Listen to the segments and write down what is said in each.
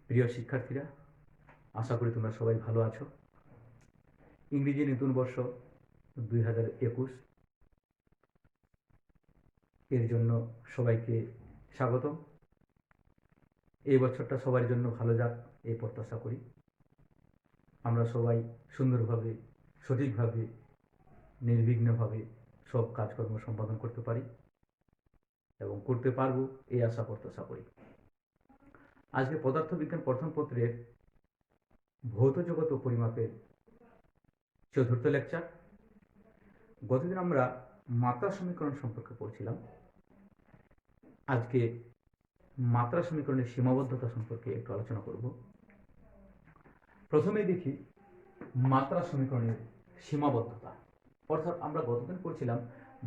প্রিয় শিক্ষার্থীরা, আশা করি তোমরা সবাই ভালো আছো। ইংরেজি নতুন বর্ষ 2021 এর জন্য সবাইকে স্বাগতম। এই বছরটা সবার জন্য ভালো যাক এই প্রত্যাশা করি। আমরা সবাই সুন্দরভাবে, সঠিকভাবে, নির্বিঘ্নভাবে সব কাজকর্ম সম্পাদন করতে পারি এবং করতে পারবো এই আশা প্রত্যাশা করি। আজকে পদার্থবিজ্ঞান প্রথম পত্রের ভৌত জগৎ ও পরিমাপের 4th লেকচার। গতদিন আমরা মাত্রা সমীকরণ সম্পর্কে পড়ছিলাম। আজকে মাত্রা সমীকরণের সীমাবদ্ধতা সম্পর্কে একটু আলোচনা করব। প্রথমে দেখি মাত্রা সমীকরণের সীমাবদ্ধতা। অর্থাৎ আমরা গতদিন পড়ছিলাম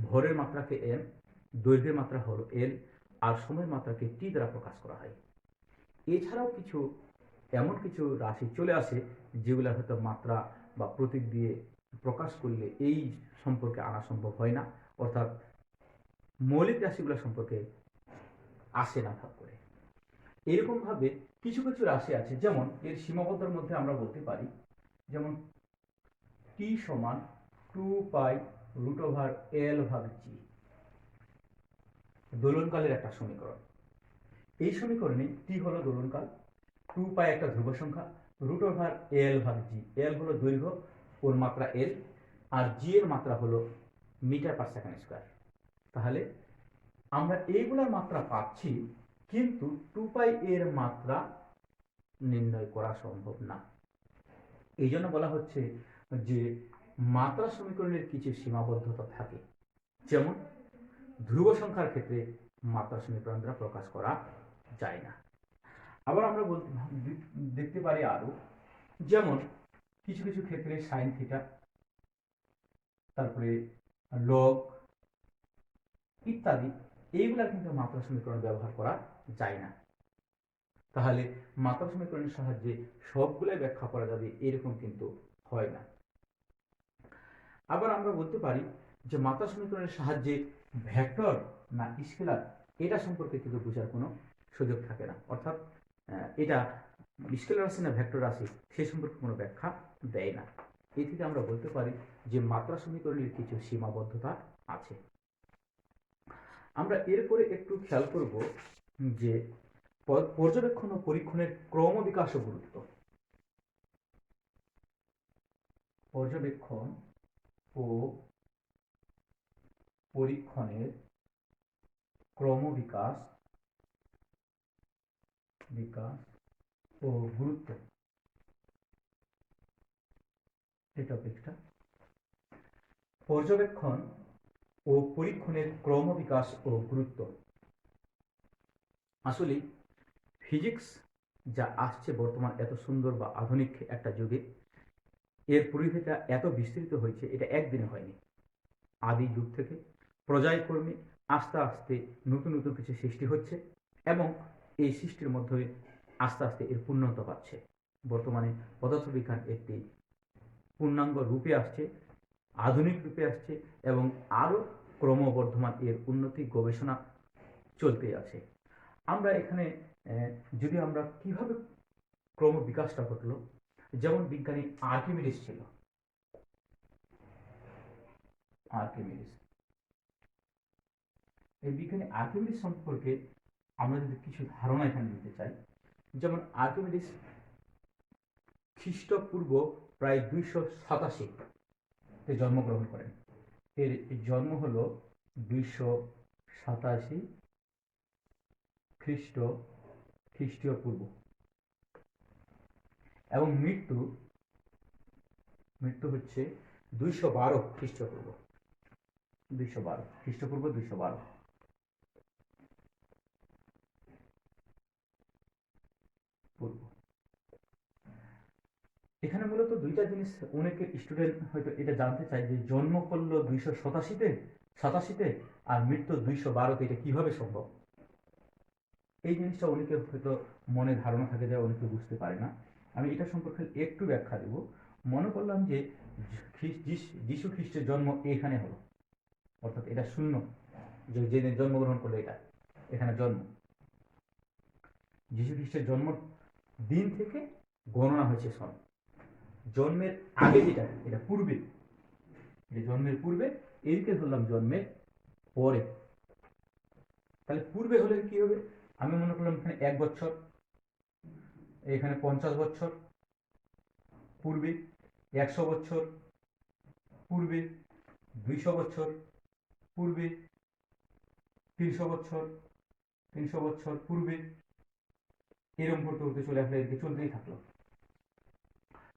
ভরের মাত্রাকে এম, দৈর্ঘ্যের মাত্রা হলো এল, আর সময়ের মাত্রাকে টি দ্বারা প্রকাশ করা হয়। এছাড়াও এমন কিছু রাশি চলে আসে যেগুলো হয়তো মাত্রা বা প্রতীক দিয়ে প্রকাশ করলে এই সম্পর্কে আনা সম্ভব হয় না, অর্থাৎ মৌলিক রাশিগুলো সম্পর্কে আসে না ভাগ করে। এরকমভাবে কিছু কিছু রাশি আছে, যেমন এর সীমাবদ্ধতার মধ্যে আমরা বলতে পারি, যেমন টি সমান 2π√L/g, দোলনকালের একটা সমীকরণ। এই সমীকরণে টি হলো দোলনকাল, 2π একটা ধ্রুব সংখ্যা, √L/g, এল হলো দৈর্ঘ্য, ওর মাত্রা এল, আর জি এর মাত্রা হলো মিটার/সেকেন্ড স্কয়ার। তাহলে আমরা এইগুলোর মাত্রা পাচ্ছি, কিন্তু 2π এর মাত্রা নির্ণয় করা সম্ভব না। এই জন্য বলা হচ্ছে যে মাত্রা সমীকরণের কিছু সীমাবদ্ধতা থাকে, যেমন ধ্রুব সংখ্যার ক্ষেত্রে মাত্রা সমীকরণ দ্বারা প্রকাশ করা যায় না। আবার আমরা দেখতে পারি আরো, যেমন কিছু কিছু ক্ষেত্রে সাইন থিটা, তারপরে লগ ইত্যাদি, এইগুলা কিন্তু মাত্রা সমীকরণ ব্যবহার করা যায় না। তাহলে মাত্রা সমীকরণের সাহায্যে সবগুলাই ব্যাখ্যা করা যাবে এরকম কিন্তু হয় না। আবার আমরা বলতে পারি যে মাত্রা সমীকরণের সাহায্যে ভেক্টর না স্কেলার এটা সম্পর্কে কিন্তু বোঝার কোনো সুযোগ থাকে না, অর্থাৎ এটা স্কেলার রাশি না ভেক্টর রাশি সে সম্পর্কে কোনো ব্যাখ্যা দেয় না। এই থেকে আমরা বলতে পারি যে মাত্রা সমীকরণের কিছু সীমাবদ্ধতা আছে। আমরা এরপরে একটু খেয়াল করব যে পর্যবেক্ষণ ও পরীক্ষণের ক্রমবিকাশ ও গুরুত্ব। পর্যবেক্ষণ ও পরীক্ষণের ক্রমবিকাশ ও গুরুত্ব, এই টপিকটা। পর্যবেক্ষণ ও পরীক্ষণের ক্রমবিকাশ ও গুরুত্ব। আসলে ফিজিক্স যা আসছে বর্তমান এত সুন্দর বা আধুনিক একটা যুগে, এর পরিধিটা এত বিস্তৃত হয়েছে, এটা একদিনে হয়নি। আদি যুগ থেকে পর্যায়ক্রমে আস্তে আস্তে নতুন নতুন কিছু সৃষ্টি হচ্ছে এবং এই সৃষ্টির মধ্যে আস্তে আস্তে এর পূর্ণতা পাচ্ছে। বর্তমানে পদার্থবিজ্ঞান একটি পূর্ণাঙ্গ রূপে আসছে, আধুনিক রূপে আসছে এবং আরও ক্রমবর্ধমান এর উন্নতি গবেষণা চলতে আছে। আমরা এখানে যদি আমরা কিভাবে ক্রম বিকাশটা ঘটলো, যেমন বিজ্ঞানী আর্কিমিডিস ছিল। এই বিজ্ঞানী আর্কিমিডিস সম্পর্কে আমরা যদি কিছু ধারণা এখানে দিতে চাই, যেমন আর্কিমিডিস খ্রিস্টপূর্ব প্রায় 287 জন্মগ্রহণ করেন। এর জন্ম হল 287 খ্রিস্টীয় পূর্ব এবং মৃত্যু হচ্ছে 212 খ্রিস্টপূর্ব। 212 খ্রিস্টপূর্ব 212 পূর্ব। এখানে মূলত দুইটা জিনিস অনেকের স্টুডেন্ট হয়তো এটা জানতে চায় যে জন্ম করলো 287 আর মৃত্যু 212, এটা কিভাবে সম্ভব। এই জিনিসটা অনেকে হয়তো মনে ধারণা থাকে যে অনেকে বুঝতে পারে না। আমি এটা সম্পর্কে একটু ব্যাখ্যা দেব। মনে করলাম যে যীশু খ্রিস্টের জন্ম এখানে হলো, অর্থাৎ এটা শূন্য, যে যেদিন জন্মগ্রহণ করলো এটা এখানে জন্ম। যীশু খ্রিস্টের জন্ম দিন থেকে গণনা হয়েছে সন। জন্মের আগে যেটা, এটা পূর্বে, এটা জন্মের পূর্বে, এদিকে ধরলাম জন্মের পরে। তাহলে পূর্বে হলে কি হবে, আমি মনে করলাম এখানে 1 বছর, এখানে 50 বছর পূর্বে, 100 বছর পূর্বে, 200 বছর পূর্বে, 300 বছর, 300 বছর পূর্বে, এরকম করতে করতে চলে আসলে এদিকে চলতেই থাকলো।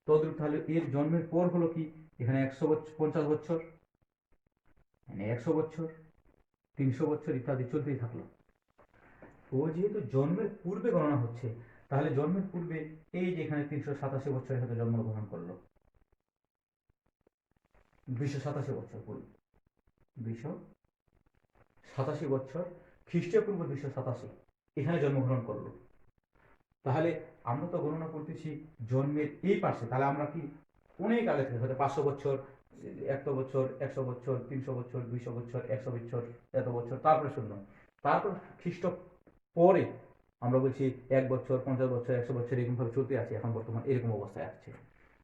তদ্রূপ তাহলে এর জন্মের পর হলো কি, এখানে 100 বছর, 50 বছর, মানে 100 বছর, 300 বছর ইত্যাদি চলতেই থাকলো। ও যেহেতু জন্মের পূর্বে গণনা হচ্ছে, তাহলে জন্মের পূর্বে এই যে এখানে 387 বছরে হয়তো জন্মগ্রহণ করলো, 287 বছর পূর্বে, 287 বছর খ্রিস্টপূর্ব 287 এখানে জন্মগ্রহণ করলো। তাহলে আমরা তো গণনা করতেছি জন্মের এই পাশে, তাহলে আমরা কি অনেক আগে থেকে হয়তো 500 বছর, 100 বছর, 100 বছর, 300 বছর, 200 বছর, 100 বছর, এত বছর, তারপরে শূন্য, তারপর খ্রিস্ট পরে আমরা বলছি 1 বছর, 50 বছর, 100 বছর, এরকম ভাবে চলতে আছে এখন বর্তমান এরকম অবস্থায় আসছে।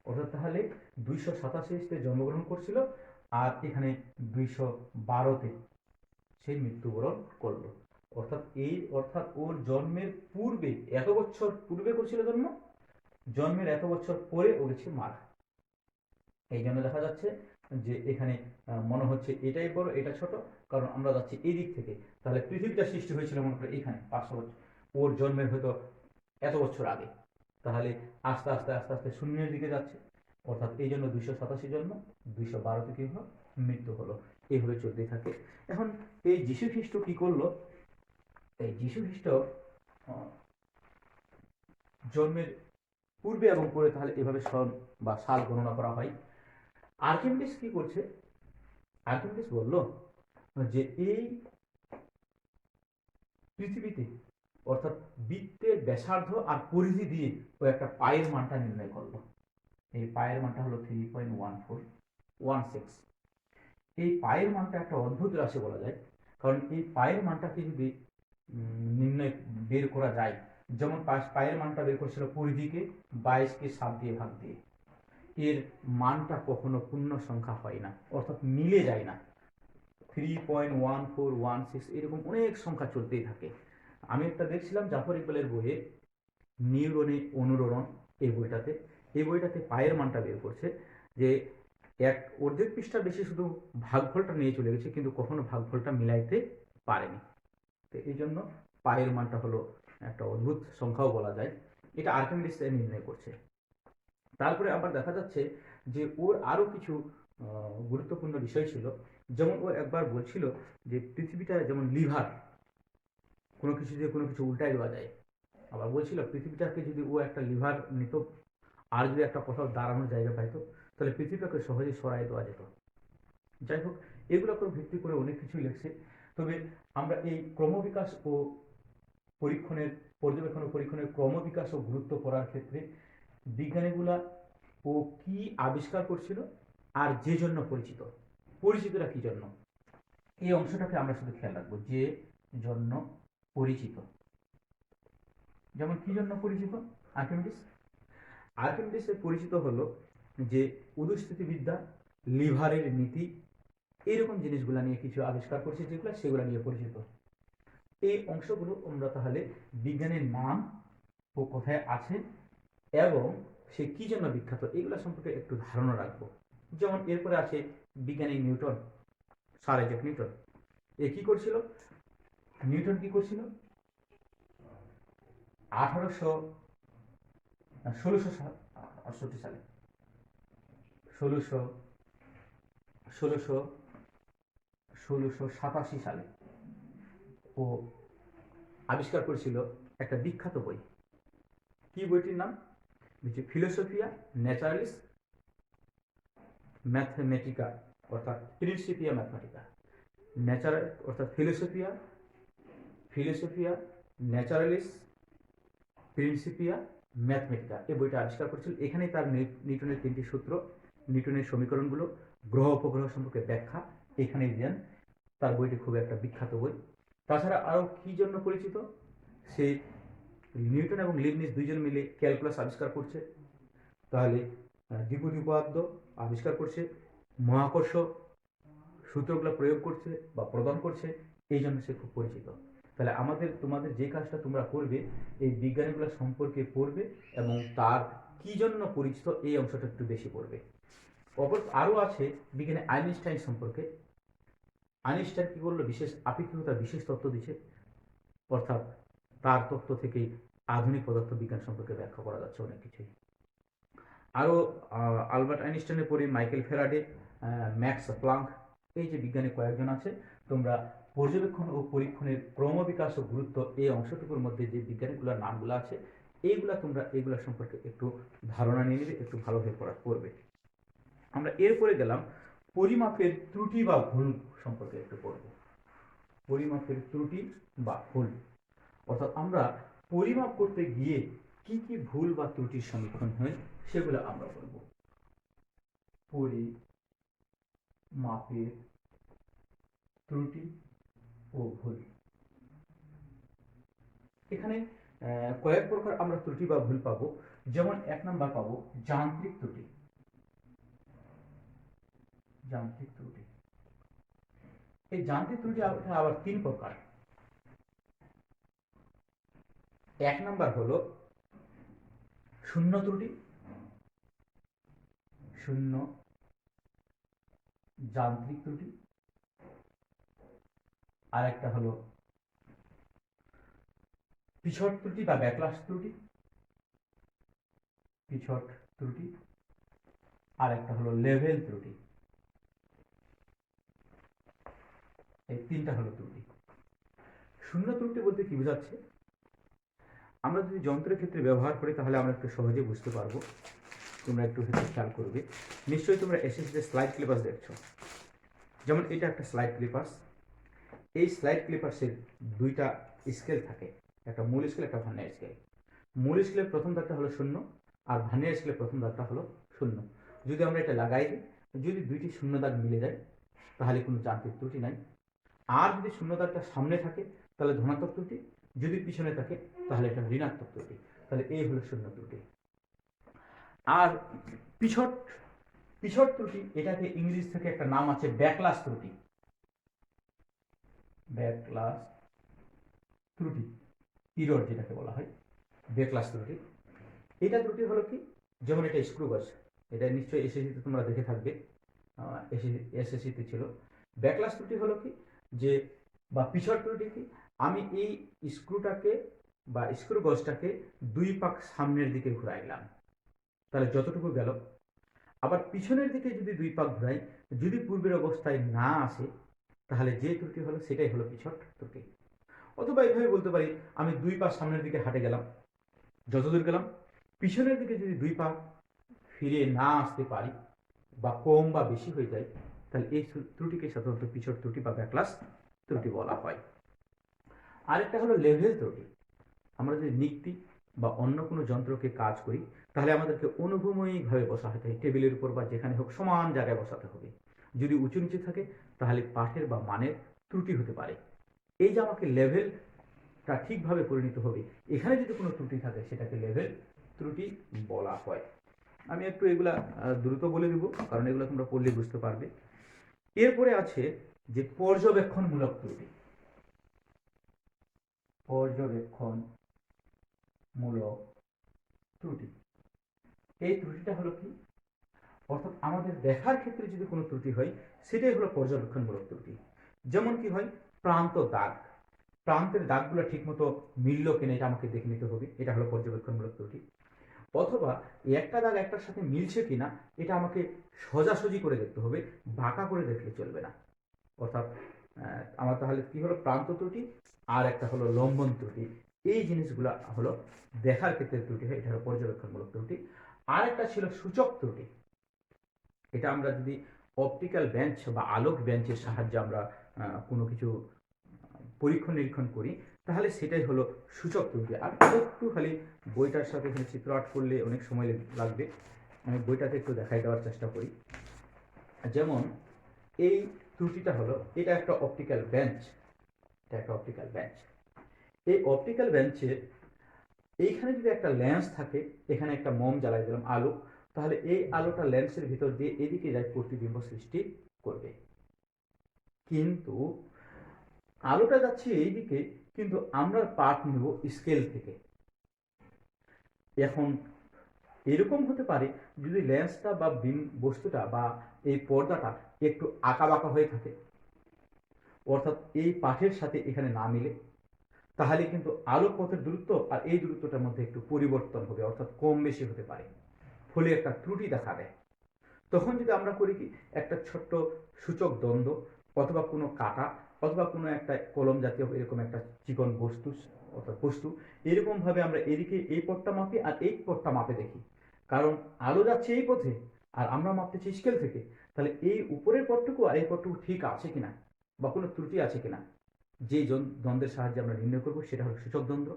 অর্থাৎ তাহলে 287 জন্মগ্রহণ করছিল, আর এখানে 212-তে সে মৃত্যুবরণ করলো। অর্থাৎ ওর জন্মের পূর্বে এত বছর পূর্বে করছিল জন্ম, জন্মের এত বছর পরে ও গেছে মারা। এই জন্য দেখা যাচ্ছে যে এখানে মনে হচ্ছে এটাই বড় এটা ছোট, কারণ আমরা যাচ্ছি এই দিক থেকে। তাহলে পৃথিবীটা সৃষ্টি হয়েছিল মনে করে এখানে 500 বছর, ওর জন্মের হয়তো এত বছর আগে, তাহলে আস্তে আস্তে আস্তে আস্তে শূন্যের দিকে যাচ্ছে। অর্থাৎ এই জন্য 287 জন্ম, 212-তে কি হলো, মৃত্যু হলো। এইভাবে চলতেই থাকে। এখন এই যীশু খ্রিস্ট কি করলো, এই যীশু খ্রিস্ট জন্মের পূর্বে এবং পরে তাহলে এভাবে সন বা সাল গণনা করা হয়। আর্কিমিডিস কি করছে, আর্কিমিডিস বলল যে এই পৃথিবীতে অর্থাৎ বৃত্তের ব্যাসার্ধ আর পরিধি দিয়ে ও একটা পায়ের মানটা নির্ণয় করলো। এই পায়ের মানটা হলো 3.1416। এই পায়ের মানটা একটা অদ্ভুত রাশি বলা যায়, কারণ এই পায়ের মানটাকে যদি নির্ণয় বের করা যায়, যেমন পায়ের মানটা বের করছিল পরিধিকে 22কে 7 দিয়ে ভাগ দিয়ে, এর মানটা কখনো পূর্ণ সংখ্যা হয় না, অর্থাৎ মিলে যায় না। 3.1416 এরকম অনেক সংখ্যা চলতেই থাকে। আমি একটা দেখছিলাম জাফর ইকবালের বইয়ে, নিউরনে অনুরণন, এই বইটাতে পায়ের মানটা বের করছে যে অর্ধেক পৃষ্ঠার বেশি শুধু ভাগফলটা নিয়ে চলে গেছে, কিন্তু কখনো ভাগফলটা মিলাইতে পারেনি। তো এই জন্য পায়ের মানটা হলো একটা অদ্ভুত সংখ্যাও বলা যায়, এটা আর্কিমিডিস নির্ণয় করছে। তারপরে আবার দেখা যাচ্ছে যে ওর আরো কিছু গুরুত্বপূর্ণ বিষয় ছিল, যেমন ও একবার বলছিল যে পৃথিবীটা যেমন লিভার, কোনো কিছু দিয়ে কোনো কিছু উল্টাই দেওয়া যায়। আবার বলছিল পৃথিবীটাকে যদি ও একটা লিভার নিত, আর যদি একটা কোথাও দাঁড়ানোর জায়গা পাইতো, তাহলে পৃথিবীটাকে সহজে সরাই দেওয়া যেত। যাই হোক, এগুলোর উপর ভিত্তি করে অনেক কিছুই লিখছে। তবে আমরা এই ক্রমবিকাশ ও পর্যবেক্ষণ ও পরীক্ষণের ক্রমবিকাশ ও গুরুত্ব পড়ার ক্ষেত্রে বিজ্ঞানীগুলা ও কি আবিষ্কার করছিল আর যে জন্য পরিচিতটা কি জন্য, এই অংশটাকে আমরা শুধু খেয়াল রাখবো, যে জন্য পরিচিত। যেমন কি জন্য পরিচিত, আর্কিমিডিসের পরিচিত হলো যে উদস্থিতিবিদ্যা, লিভারের নীতি, এরকম জিনিসগুলা নিয়ে কিছু আবিষ্কার করছে, যেগুলো সেগুলো নিয়ে পরিচিত। এই অংশগুলো আমরা তাহলে বিজ্ঞানের নাম ও কোথায় আছে এবং সে কি জন্য বিখ্যাত এগুলো সম্পর্কে একটু ধারণা রাখবো। যেমন এরপরে আছে বিজ্ঞানী নিউটন, স্যার আইজাক নিউটন। এ কি করছিল, নিউটন কি করছিল, 1668 সালে, 1687 সালে ও আবিষ্কার করেছিল একটা বিখ্যাত বই। কি বইটির নাম, ফিলোসফিয়া ন্যাচারালিস ম্যাথমেটিকা, অর্থাৎ প্রিন্সিপিয়া ম্যাথমেটিকা। ন্যাচারাল অর্থাৎ ফিলোসফিয়া ন্যাচারালিস প্রিন্সিপিয়া ম্যাথমেটিকা, এই বইটা আবিষ্কার করেছিল। এখানে তার নিউটনের 3টি সূত্র, নিউটনের সমীকরণগুলো, গ্রহ উপগ্রহ সম্পর্কে ব্যাখ্যা এখানে দেন। তার বইটি খুব একটা বিখ্যাত বই। তাছাড়া আরো কি জন্য পরিচিত, সে নিউটন এবং লিবনিজ দুইজন মিলে ক্যালকুলাস আবিষ্কার করছে, তাহলে দ্বিপদী উপপাদ্য আবিষ্কার করছে, মহাকর্ষ সূত্রগুলো প্রয়োগ করছে বা প্রদান করছে, এই জন্য সে খুব পরিচিত। তাহলে তোমাদের যে কাজটা তোমরা করবে, এই বিজ্ঞানীগুলো সম্পর্কে পড়বে এবং তার কি জন্য পরিচিত এই অংশটা একটু বেশি পড়বে। আরও আছে বিজ্ঞানী আইনস্টাইন সম্পর্কে। আইনস্টাইন কি করলো, বিশেষ আপেক্ষিকতার বিশেষ তত্ত্ব দিচ্ছে, অর্থাৎ তার তত্ত্ব থেকে আধুনিক পদার্থ বিজ্ঞান সম্পর্কে ব্যাখ্যা করা যাচ্ছে অনেক কিছুই। আরও আলবার্ট আইনস্টাইনের পরে মাইকেল ফ্যারাডে, ম্যাক্স প্লাঙ্ক, এই যে বিজ্ঞানী কয়েকজন আছে, তোমরা পর্যবেক্ষণ ও পরীক্ষণের ক্রমবিকাশ ও গুরুত্ব এই অংশটুকুর মধ্যে যে বিজ্ঞানীগুলোর নামগুলো আছে, তোমরা এইগুলা সম্পর্কে একটু ধারণা নিয়ে নেবে, একটু ভালোভাবে পড়বে। আমরা এরপরে গেলাম পরিমাপের ত্রুটি বা ভুল সম্পর্কে একটু পড়ব। পরিমাপের ত্রুটি বা ভুল, অর্থাৎ আমরা পরিমাপ করতে গিয়ে কি কি ভুল বা ত্রুটির সম্মুখীন হয় সেগুলো আমরা বলব। পরিমাপের ত্রুটি ও ভুল। এখানে কয়েক প্রকার আমরা ত্রুটি বা ভুল পাবো। যেমন 1 নাম্বার পাবো যান্ত্রিক ত্রুটি। যান্ত্রিক ত্রুটি, এই যান্ত্রিক ত্রুটি আবার 3 প্রকার। 1 নাম্বার হলো শূন্য ত্রুটি, শূন্য যান্ত্রিক ত্রুটি। আর একটা হলো পিছট ত্রুটি বা ব্যাকলাশ ত্রুটি, পিছট ত্রুটি। আর একটা হলো লেভেল ত্রুটি। এই 3টা হলো ত্রুটি। শূন্য ত্রুটি বলতে কি বোঝাচ্ছে, আমরা যদি যন্ত্রের ক্ষেত্রে ব্যবহার করি তাহলে আমরা একটু সহজে বুঝতে পারবো। তোমরা একটু খেয়াল করবে, নিশ্চয়ই তোমরা এসএসসিতে স্লাইড ক্লিপার্স দেখছো। যেমন এটা একটা স্লাইড ক্লিপার্স। এই স্লাইড ক্লিপার্সের 2টা স্কেল থাকে, একটা মূল স্কেল, একটা ভার্নিয়ার স্কেল। মূল স্কেলের প্রথম দাগটা হলো 0 আর ভার্নিয়ার স্কেলের প্রথম দাগটা হলো 0। যদি আমরা এটা লাগাই দিই, যদি 2টি শূন্য দাগ মিলে যায় তাহলে কোনো যান্ত্রিক ত্রুটি নাই। আর যদি শূন্য দাগটা সামনে থাকে তাহলে ধনাত্মক ত্রুটি, যদি পিছনে থাকে তাহলে এটা ঋণাত্মক ত্রুটি। তাহলে এই হলো শূন্য ত্রুটি। আর পিছট ত্রুটি, এটাকে ইংরেজি থেকে একটা নাম আছে ব্যাকলাশ ত্রুটি। ব্যাকলাশ ত্রুটি, ইরর যেটাকে বলা হয়, ব্যাকলাশ ত্রুটি। এটা ত্রুটি হলো কি, যেমন এটা স্ক্রু গজ, এটা নিশ্চয়ই এসএসসিতে তোমরা দেখে থাকবে, এসএসসিতে ছিল। ব্যাকলাশ ত্রুটি হলো কি, যে বা পিছট ত্রুটি কি, আমি এই স্ক্রুটাকে বা স্ক্রু গজটাকে 2 পাক সামনের দিকে ঘুরাইলাম, তাহলে যতটুকু গেল। আবার পিছনের দিকে যদি 2 পাক ঘুরাই, যদি পূর্বের অবস্থায় না আসে তাহলে যে ত্রুটি হলো সেটাই হলো পিছট ত্রুটি। অথবা এইভাবে বলতে পারি, আমি 2 পা সামনের দিকে হাঁটে গেলাম, যতদূর গেলাম, পিছনের দিকে যদি 2 পা ফিরে না আসতে পারি বা কম বা বেশি হয়ে যায়, তাহলে এই ত্রুটিকে সাধারণত পিছট ত্রুটি বা ব্যাকলাশ ত্রুটি বলা হয়। আরেকটা হলো লেভেল ত্রুটি। আমরা যদি নিক্তি বা অন্য কোনো যন্ত্রকে কাজ করি তাহলে আমাদেরকে অনুভূমিকভাবে বসাতে হয়, টেবিলের উপর বা যেখানে হোক সমান জায়গায় বসাতে হবে। যদি উঁচু নিচে থাকে তাহলে পাঠের বা মানের ত্রুটি হতে পারে। এই যে আমাকে লেভেলটা ঠিকভাবে পরিণত হবে, এখানে যদি কোনো ত্রুটি থাকে সেটাকে লেভেল ত্রুটি বলা হয়। আমি একটু এগুলা দ্রুত বলে দিব, কারণ এগুলো তোমরা পড়লে বুঝতে পারবে। এরপরে আছে যে পর্যবেক্ষণমূলক ত্রুটি। পর্যবেক্ষণমূলক ত্রুটি, এই ত্রুটিটা হলো কি, অর্থাৎ আমাদের দেখার ক্ষেত্রে যদি কোনো ত্রুটি হয় সেটাই হলো পর্যবেক্ষণমূলক ত্রুটি। যেমন কি হয়, প্রান্ত দাগ, প্রান্তের দাগগুলো ঠিকমতো মিলল কিনা এটা আমাকে দেখে নিতে হবে, এটা হলো পর্যবেক্ষণমূলক ত্রুটি। অথবা একটা দাগ একটার সাথে মিলছে কিনা এটা আমাকে সোজাসুজি করে দেখতে হবে, বাঁকা করে দেখলে চলবে না। অর্থাৎ আমার তাহলে কি হলো, প্রান্ত ত্রুটি আর একটা হলো লম্বন ত্রুটি। এই জিনিসগুলা হলো দেখার ক্ষেত্রে ত্রুটি হয়, এটা হলো পর্যবেক্ষণমূলক ত্রুটি। আর একটা ছিল সূচক ত্রুটি। এটা আমরা যদি অপটিক্যাল বেঞ্চ বা আলোক বেঞ্চের সাহায্যে আমরা কোনো কিছু পরীক্ষণ নিরীক্ষণ করি তাহলে সেটাই হলো সূচক ত্রুটি। আর একটু খালি বইটার সাথে এখানে চিত্র আর্ট করলে অনেক সময় লাগবে, আমি বইটাতে একটু দেখাই দেওয়ার চেষ্টা করি। যেমন এই ত্রুটিটা হলো, এটা একটা অপটিক্যাল বেঞ্চ, এটা একটা অপটিক্যাল বেঞ্চ। এই অপটিক্যাল বেঞ্চে এইখানে যদি একটা লেন্স থাকে, এখানে একটা মোম জ্বালাই দিলাম আলো, তাহলে এই আলোটা লেন্সের ভিতর দিয়ে এদিকে যায় প্রতিবিম্ব সৃষ্টি করবে। কিন্তু আলোটা যাচ্ছে এইদিকে, কিন্তু আমরা পাঠ নেব স্কেল থেকে। এখন এরকম হতে পারে যদি লেন্সটা বা বস্তুটা বা এই পর্দাটা একটু আঁকা বাঁকা হয়ে থাকে, অর্থাৎ এই পাঠের সাথে এখানে না মিলে, তাহলে কিন্তু আলোক পথের দূরত্ব আর এই দূরত্বটার মধ্যে একটু পরিবর্তন হবে, অর্থাৎ কম বেশি হতে পারে, ফলে একটা ত্রুটি দেখা দেয়। তখন যদি আমরা করি কি, একটা ছোট্ট সূচক দ্বন্দ্ব অথবা কোনো কাটা অথবা কোনো একটা কলম জাতীয় এরকম একটা চিকন বস্তু, অর্থাৎ বস্তু, এরকমভাবে আমরা এদিকে এই পথটা মাপি আর এই পথটা মাপে দেখি। কারণ আলো যাচ্ছে এই পথে আর আমরা মাপতেছি স্কেল থেকে, তাহলে এই উপরের পথটুকু আর এই পথটুকু ঠিক আছে কিনা বা কোনো ত্রুটি আছে কিনা, যে দ্বন্দ্বের সাহায্যে আমরা নির্ণয় করব সেটা হলো সূচক দ্বন্দ্ব।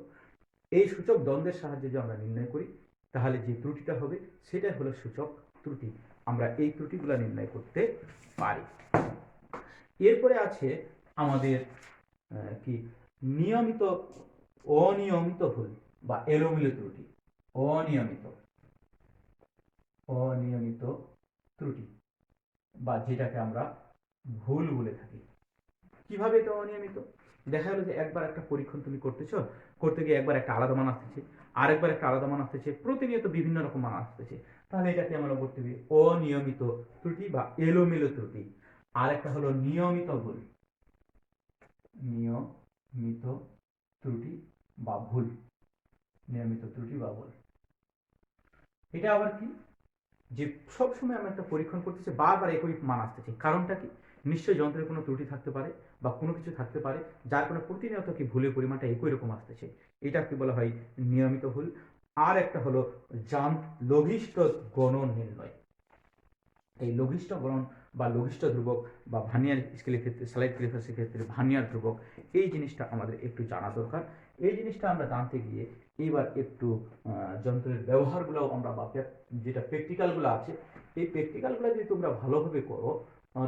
এই সূচক দ্বন্দ্বের সাহায্যে যদি আমরা নির্ণয় করি, তাহলে যে ত্রুটিটা হবে সেটাই হলো সূচক ত্রুটি। আমরা এই ত্রুটিগুলো নির্ণয় করতে পারি। এরপরে আছে আমাদের কি নিয়মিত অনিয়মিত ভুল বা এলোমেলো ত্রুটি। অনিয়মিত ত্রুটি বা যেটাকে আমরা ভুল বলে থাকি। কিভাবে এটা অনিয়মিত? দেখা গেলো যে একবার একটা পরীক্ষণ তুমি করতে গিয়ে একবার একটা আলাদা মান আসতেছে, আরেকবার একটা আলাদা মান আসতেছে, প্রতিনিয়ত বিভিন্ন রকম মান আসতেছে, তাহলে এটাকে আমরা বলতে হবে অনিয়মিত ত্রুটি বা এলোমেলো ত্রুটি। আর একটা হলো নিয়মিত ভুল, নিয়মিত ত্রুটি বা ভুল, নিয়মিত ত্রুটি বা ভুল। এটা আবার কি, যে সবসময় আমরা একটা পরীক্ষণ করতেছি, বারবার একই মান আসতেছে, কারণটা কি? নিশ্চয়ই যন্ত্রের কোনো ত্রুটি থাকতে পারে বা কোনো কিছু থাকতে পারে যার কারণে প্রতিনিয়ত কি ভুলের পরিমাণটা একই রকম আসতেছে, এটা কি বলা হয় নিয়মিত ভুল। আর একটা হলো লঘিষ্ঠ গণন নির্ণয়। এই লঘিষ্ঠ গণন বা লঘিষ্ঠ ধ্রুবক বা ভার্নিয়ার স্কেলের ক্ষেত্রে, স্লাইড ক্যালিপার্সের ক্ষেত্রে ভার্নিয়ার ধ্রুবক, এই জিনিসটা আমাদের একটু জানা দরকার। এই জিনিসটা আমরা জানতে গিয়ে এবার একটু যন্ত্রের ব্যবহারগুলো আমরা বা যেটা প্র্যাকটিক্যালগুলো আছে, এই প্র্যাকটিক্যালগুলো যদি তোমরা ভালোভাবে করো,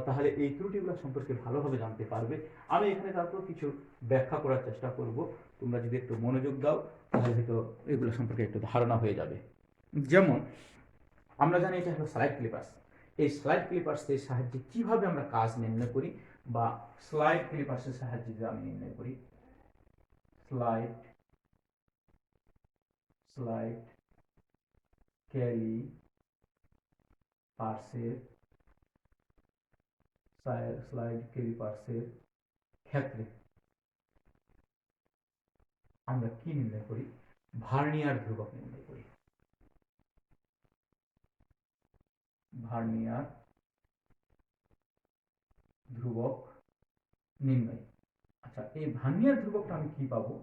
তাহলে এই ত্রুটিগুলো সম্পর্কে ভালোভাবে জানতে পারবে। আমি এখানে তারপর কিছু ব্যাখ্যা করার চেষ্টা করব, তোমরা যদি একটু মনোযোগ দাও তাহলে হয়তো এগুলো সম্পর্কে একটু ধারণা হয়ে যাবে। যেমন আমরা জানি এটা হলো স্লাইড ক্লিপার্স। এই স্লাইড ক্লিপার্সের সাহায্যে কিভাবে আমরা কাজ নির্ণয় করি, বা স্লাইড ক্লিপার্সের সাহায্যে যদি আমি নির্ণয় করি, স্লাইড ক্যালিপার্সের ক্ষেত্রে আমরা কি নির্ণয় করি? ভার্নিয়ার ধ্রুবক নির্ণয় করি। ভার্নিয়ার ধ্রুবক নির্ণয়। আচ্ছা, এই ভার্নিয়ার ধ্রুবকটা আমি কি পাবো?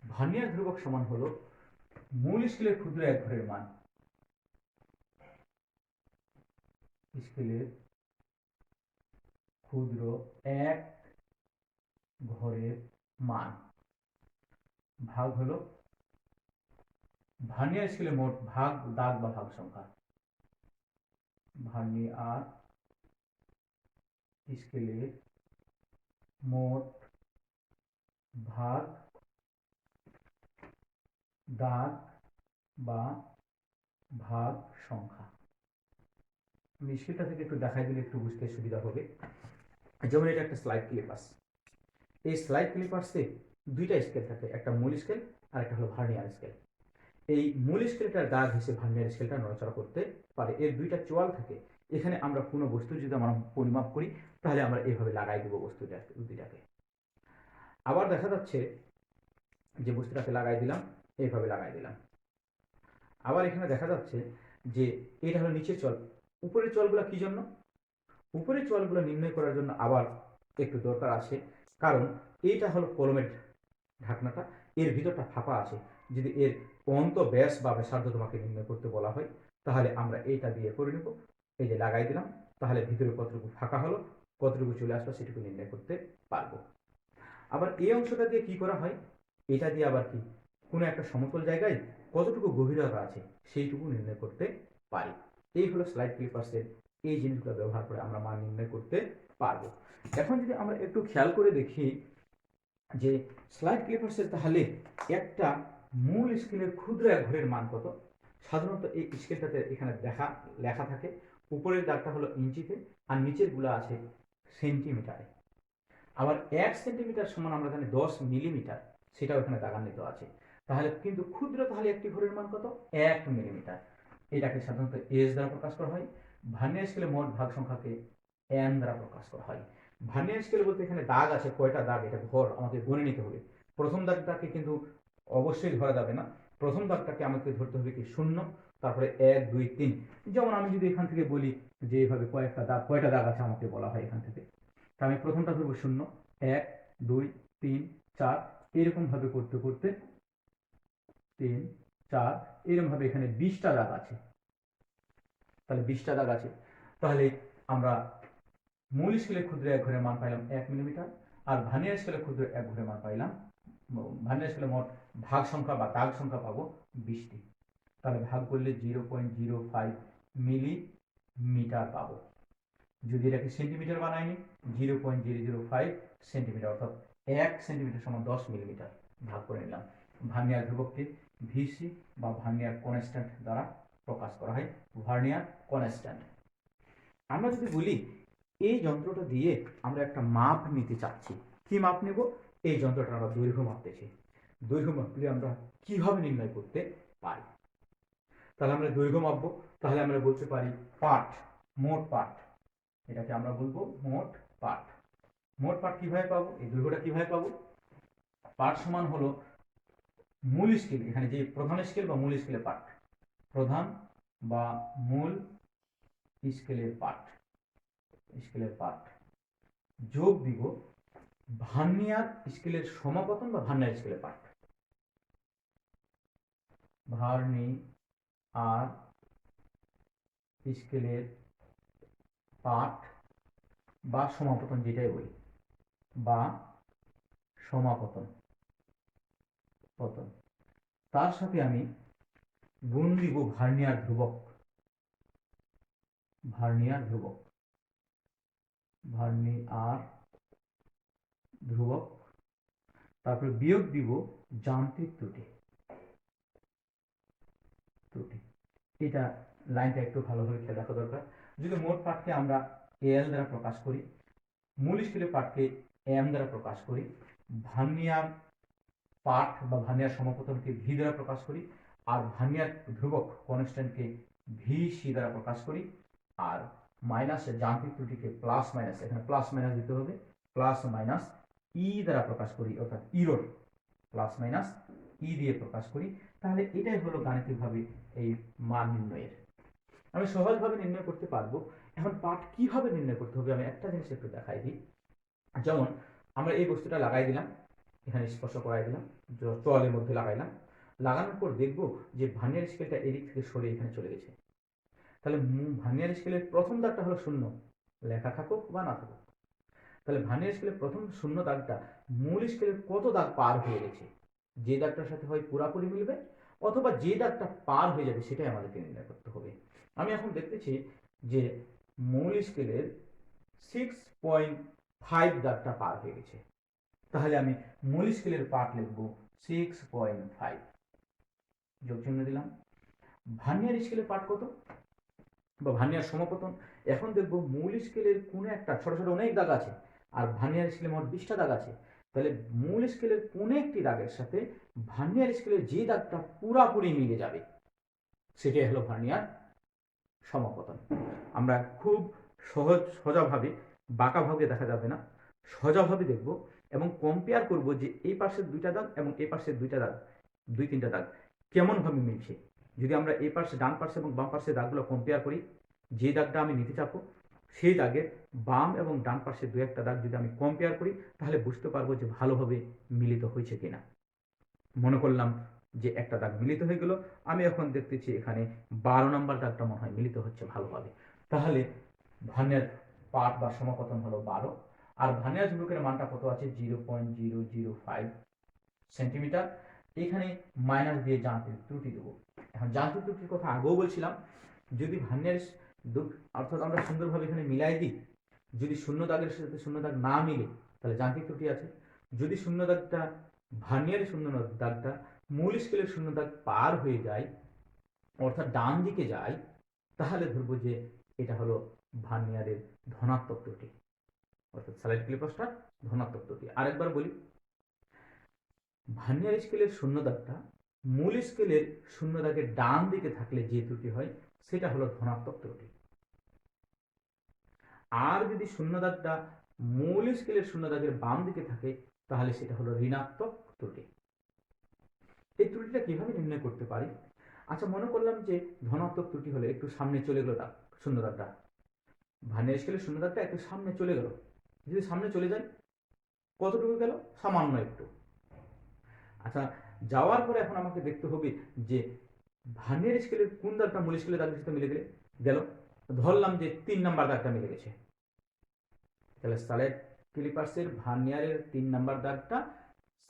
ভার্নিয়ার ধ্রুবক সমান হলো মূল স্কেলের ক্ষুদ্র এক ঘরের মান, স্কেলের ক্ষুদ্র এক ঘরের মান ভাগ হলো ভার্নিয়ার স্কেলের মোট ভাগ দাগ বা ভাগ সংখ্যা। ভার্নিয়ার স্কেলের মোট ভাগ দাগ বা ভাগ সংখ্যা। আমি স্কেলটা থেকে একটু দেখাই দিলে একটু বুঝতে সুবিধা হবে। যেমন এটা একটা স্লাইড ক্লিপার্স। এই স্লাইড ক্লিপার্সে দুইটা স্কেল থাকে, একটা মূল স্কেল আর একটা হলো ভার্নিয়ার স্কেল। এই মূল স্কেলটার দাগ হিসেবে ভার্নিয়ার স্কেলটা নড়াচড়া করতে পারে। এর দুইটা চোয়াল থাকে। এখানে আমরা কোনো বস্তু যদি আমরা পরিমাপ করি তাহলে আমরা এইভাবে লাগাই দেবো দুইটাকে। আবার দেখা যাচ্ছে যে বস্তুটাকে লাগাই দিলাম, এইভাবে লাগাই দিলাম। আবার এখানে দেখা যাচ্ছে যে এটা হলো নিচের চল। উপরের চলগুলো কি জন্য? উপরের চলগুলো নির্ণয় করার জন্য আবার একটু দরকার আছে, কারণ এইটা হলো কলমের ঢাকনাটা, এর ভিতরটা ফাঁপা আছে। যদি এর অন্ত ব্যাস বা ব্যাসার্ধ তোমাকে নির্ণয় করতে বলা হয়, তাহলে আমরা এইটা দিয়ে করে নেব। এই যে লাগাই দিলাম, তাহলে ভিতরে কতটুকু ফাঁকা হলো, কতটুকু চলে আসলো সেটুকু নির্ণয় করতে পারবো। আবার এই অংশটা দিয়ে কি করা হয়, এটা দিয়ে আবার কি কোনো একটা সমতল জায়গায় কতটুকু গভীরতা আছে সেইটুকু নির্ণয় করতে পারি। এই হলো স্লাইড ক্লিপার্সের এই জিনিসগুলো ব্যবহার করে আমরা মান নির্ণয় করতে পারবো। এখন যদি আমরা একটু খেয়াল করে দেখি যে স্লাইড ক্লিপার্সের তাহলে একটা মূল স্কেলের ক্ষুদ্র এক ঘরের মান কত? সাধারণত এই স্কেলটাতে এখানে লেখা থাকে, উপরের দাগটা হলো ইঞ্চিতে আর নিচের গুলা আছে সেন্টিমিটারে। আবার 1 সেন্টিমিটার সমান আমরা জানি 10 মিলিমিটার, সেটাও এখানে দাগান্বিত আছে। তাহলে কিন্তু ক্ষুদ্র, তাহলে একটি ঘরের মান কত? 1 মিলিমিটার। এটাকে সাধারণত এস দ্বারা প্রকাশ করা হয়। ভার্নিয়ার স্কেলে মোট ভাগ সংখ্যাকে এন দ্বারা প্রকাশ করা হয়। ভার্নিয়ার স্কেল বলতে এখানে দাগ আছে, কয়টা দাগ এটা ঘর আমাকে গণে নিতে হবে। প্রথম দাগটাকে কিন্তু অবশ্যই ধরা যাবে না, প্রথম দাগটাকে আমাকে ধরতে হবে কি 0, তারপরে 1 2 3। যেমন আমি যদি এখান থেকে বলি যে এভাবে কয়টা দাগ আছে আমাকে বলা হয় এখান থেকে, তা আমি প্রথমটা ধরবো 0, 1 2 3 4, এরকম ভাবে করতে করতে 3 4, এরকম ভাবে এখানে 20টা দাগ আছে। তাহলে 20টা দাগ আছে, তাহলে আমরা মূল স্কেলের ক্ষুদ্র এক ঘরের মান পাইলাম 1 মিলিমিটার, আর ভার্নিয়ার স্কেলের ক্ষুদ্র এক ঘরের মান পাইলাম, ভার্নিয়ার স্কেলে মোট ভাগ সংখ্যা বা দাগ সংখ্যা পাবো 20টি। তাহলে ভাগ করলে 0.05 মিলিমিটার পাবো। যদি এটাকে সেন্টিমিটার বানাইনি, 0.005 সেন্টিমিটার, অর্থাৎ 1 সেন্টিমিটার সমান 10 মিলিমিটার। ভাগ করে নিলাম। ভার্নিয়ার ধ্রুবককে ভিসি বা ভার্নিয়ার কনস্ট্যান্ট দ্বারা প্রকাশ করা হয়, ভার্নিয়ার কনস্ট্যান্ট। আমরা যদি বলি এই যন্ত্রটা দিয়ে আমরা একটা মাপ নিতে চাচ্ছি, কি মাপ নেব? এই যন্ত্রটা আমরা দৈর্ঘ্য মাপতেছি, দৈর্ঘ্য মাপলে আমরা কিভাবে নির্ণয় করতে পারি? তাহলে আমরা দৈর্ঘ্য মাপবো, তাহলে আমরা বলতে পারি পাঠ, মোট পাঠ, এটাকে আমরা বলবো মোট পাঠ। মোট পাঠ কিভাবে পাবো? এই দৈর্ঘ্যটা কিভাবে পাবো? পাঠ সমান হলো মূল স্কেল, এখানে যে প্রধান স্কেল বা মূল স্কেলের পাঠ, প্রধান বা মূল স্কেলের পাঠ, স্কেলের পাঠ যোগ দিব ভার্নিয়ার স্কেলের সমাপতন বা ভার্নিয়ার স্কেলের পাঠ, ভার্নিয়ার স্কেলের পাঠ বা সমাপতন, যেটাই বলি, বা সমাপতন পতন, তার সাথে আমি গুণ দিব ভার্নিয়ার ধ্রুবক, ভার্নিয়ার ধ্রুবক, ভার্নিয়ার ধ্রুবক, তারপরে বিয়োগ দিব যান্ত্রিক ত্রুটি, ত্রুটি। এটা লাইনটা একটু ভালোভাবে খেয়াল রাখা দরকার। যদি মোট পাঠকে আমরা এল দ্বারা প্রকাশ করি, মূল স্কেলের পাঠকে এম দ্বারা প্রকাশ করি, ভার্নিয়ার পাঠ বা ভার্নিয়ার সমাপতনকে ভি দ্বারা প্রকাশ করি, আর ভার্নিয়ার ধ্রুবক কনস্ট্যান্টকে ভি সি দ্বারা প্রকাশ করি, আর মাইনাস যান্ত্রিক ত্রুটিকে প্লাস মাইনাস, এখানে প্লাস মাইনাস দিতে হবে, প্লাস মাইনাস ই দ্বারা প্রকাশ করি, অর্থাৎ ইরোর প্লাস মাইনাস ই দিয়ে প্রকাশ করি। তাহলে এটাই হলো গাণিতিকভাবে এই মান নির্ণয়ের। আমি সহজভাবে নির্ণয় করতে পারবো। এখন পাঠ কিভাবে নির্ণয় করতে হবে আমি একটা জিনিস একটু দেখাই দিই। যেমন আমরা এই বস্তুটা লাগাই দিলাম, এখানে স্পর্শ করাই দিলাম, তোয়ালের মধ্যে লাগাইলাম, লাগানোর পর দেখবো যে ভার্নিয়ার স্কেলটা এদিক থেকে সরে এখানে চলে গেছে। তাহলে ভার্নিয়ার স্কেলের প্রথম দাগটা হলো 0, লেখা থাকুক বা না থাকুক। তাহলে ভার্নিয়ার স্কেলের প্রথম 0 দাগটা মূল স্কেলের কত দাগ পার হয়ে গেছে, যে দাগটার সাথে হয় পুরাপুরি মিলবে, অথবা যে দাগটা পার হয়ে যাবে সেটাই আমাদেরকে নির্ণয় করতে হবে। আমি এখন দেখতেছি যে মূল স্কেলের 6.5 দাগটা পার হয়ে গেছে, তাহলে আমি মূল স্কেলের পাঠ লিখবো 6.5, যোগ চিহ্ন দিলাম। ভার্নিয়ার স্কেলের পাঠ কত বা ভার্নিয়ার সমাপতন, এখন দেখবো মূল স্কেলের কোনে একটা ছোট ছোট অনেক দাগ আছে, আর ভার্নিয়ার স্কেলে মোট 20টা দাগ আছে। তাহলে মূল স্কেলের কোনে একটি দাগের সাথে ভার্নিয়ার স্কেলের যে দাগটা পুরাপুরি মিলে যাবে সেটাই হলো ভার্নিয়ার সমাপতন। আমরা খুব সোজাভাবে বাঁকাভাবে দেখা যাবে না, সোজাভাবে দেখব এবং কম্পেয়ার করব যে এই পাশের 2টা দাগ এবং এই পাশের 2টা দাগ, 2-3টা দাগ কেমনভাবে মিলছে। যদি আমরা এই পাশে ডান পাশে এবং বাম পাশের দাগগুলো কম্পেয়ার করি, যে দাগটা আমি নিতে চাপবো সেই দাগের বাম এবং ডান পাশে 2-1টা দাগ যদি আমি কম্পেয়ার করি, তাহলে বুঝতে পারবো যে ভালোভাবে মিলিত হয়েছে কিনা। মনে করলাম যে একটা দাগ মিলিত হয়ে গেল, আমি এখন দেখতেছি এখানে 12 নম্বর দাগটা মনে হয় মিলিত হচ্ছে ভালোভাবে। তাহলে ভার্নিয়ার পাঠ বা সমাপতন হলো 12, আর ভার্নিয়ার ধ্রুবকের মানটা কত আছে 0.005 সেন্টিমিটার। এখানে মাইনাস দিয়ে যান্ত্রিক ত্রুটি দেবো। এখন যান্ত্রিক ত্রুটির কথা আগেও বলছিলাম, যদি ভার্নিয়ার অর্থাৎ আমরা সুন্দরভাবে এখানে মিলাই দিই, যদি 0 দাগের সাথে 0 দাগ না মিলে তাহলে যান্ত্রিক ত্রুটি আছে। যদি 0 দাগটা ভার্নিয়ারের 0 দাগটা মূল স্কেলের শূন্য দাগ পার হয়ে যায়, অর্থাৎ ডান দিকে যায়, তাহলে ধরবো যে এটা হলো ভার্নিয়ারের ধনাত্মক ত্রুটি, অর্থাৎ স্লাইড ক্লিপার্সটা ধনাত্মক ত্রুটি। আরেকবার বলি, ভার্নিয়ার স্কেলের শূন্য দাগটা মূল স্কেলের শূন্য দাগের ডান দিকে থাকলে যে ত্রুটি হয় সেটা হলো ধনাত্মক ত্রুটি। আর যদি শূন্য দাগটা মূল স্কেলের শূন্য দাগের বাম দিকে থাকে তাহলে সেটা হলো ঋণাত্মক ত্রুটি। এই ত্রুটিটা কিভাবে নির্ণয় করতে পারি? আচ্ছা, মনে করলাম যে ধনাত্মক ত্রুটি হলে একটু সামনে চলে গেল দাগ, শূন্য দাগটা, ভার্নিয়ার স্কেলের শূন্য দাগটা একটু সামনে চলে গেল। যদি সামনে চলে যায়, কতটুকু গেল? সামান্য একটু। আচ্ছা, যাওয়ার পরে এখন আমাকে দেখতে হবে যে ভার্নিয়ার স্কেলের কোন দাগটা মূল স্কেলের দাগের সাথে মিলে গেল। ধরলাম যে 3 নাম্বার দাগটা মিলে গেছে, তাহলে স্লাইড ক্লিপার্সের ভার্নিয়ারের 3 নাম্বার দাগটা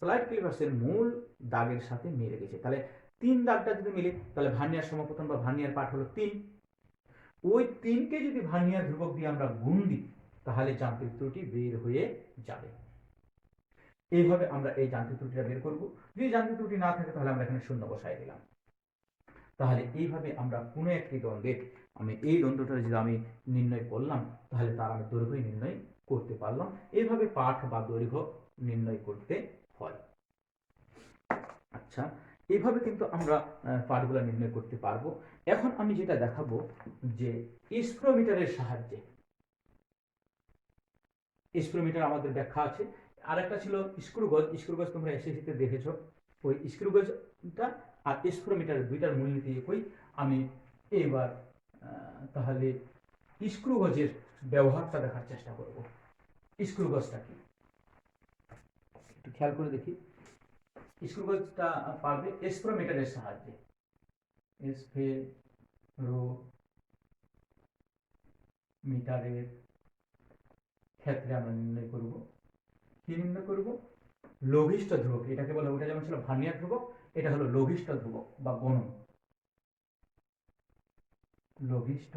স্লাইড ক্লিপার্সের মূল দাগের সাথে মিলে গেছে। তাহলে 3 দাগটা যদি মিলে তাহলে ভার্নিয়ার সমাপতন বা ভার্নিয়ার পাঠ হলো 3। ওই 3কে যদি ভার্নিয়ার ধ্রুবক দিয়ে আমরা গুণ দিই তাহলে যান্ত্রিক ত্রুটি বের হয়ে যাবে। এইভাবে আমরা এই যান্ত্রিক ত্রুটিটা বের করব। যদি যান্ত্রিক ত্রুটি না থাকে তাহলে আমরা এখানে শূন্য বসাই দিলাম। তাহলে এইভাবে আমরা কোনো একটি দ্বন্দ্বের, আমি এই দ্বন্দ্বটা যদি আমি নির্ণয় করলাম তাহলে তার আমি দৈর্ঘ্য নির্ণয় করতে পারলাম। এইভাবে পাঠ বা দৈর্ঘ্য নির্ণয় করতে হয়। আচ্ছা, এইভাবে কিন্তু আমরা পাঠগুলো নির্ণয় করতে পারবো। এখন আমি যেটা দেখাবো যে স্প্রোমিটারের সাহায্যে, স্প্রোমিটার আমাদের ব্যাখ্যা আছে। আর একটা ছিল স্ক্রুগজ। স্ক্রুগজ তোমরা এসএসসিতে দেখেছো। ওই স্ক্রুগজটা আর স্প্রোমিটারের দুইটার মূলনীতি একই। আমি এবার তাহলে স্ক্রুগজের ব্যবহারটা দেখার চেষ্টা করব। স্ক্রুগজটা কি একটু খেয়াল করে দেখি। স্ক্রুগজটা পারবে স্প্রোমিটারের সাহায্যে। স্প্রোমিটারের ক্ষেত্রে আমরা নির্ণয় করব। কি নির্ণয় করব? লঘিষ্ঠ ধ্রুবক, এটাকে বলে, ওটা যেমন ছিল ভার্নিয়ার ধ্রুবক, এটা হলো লঘিষ্ঠ ধ্রুবক বা গণন। লঘিষ্ঠ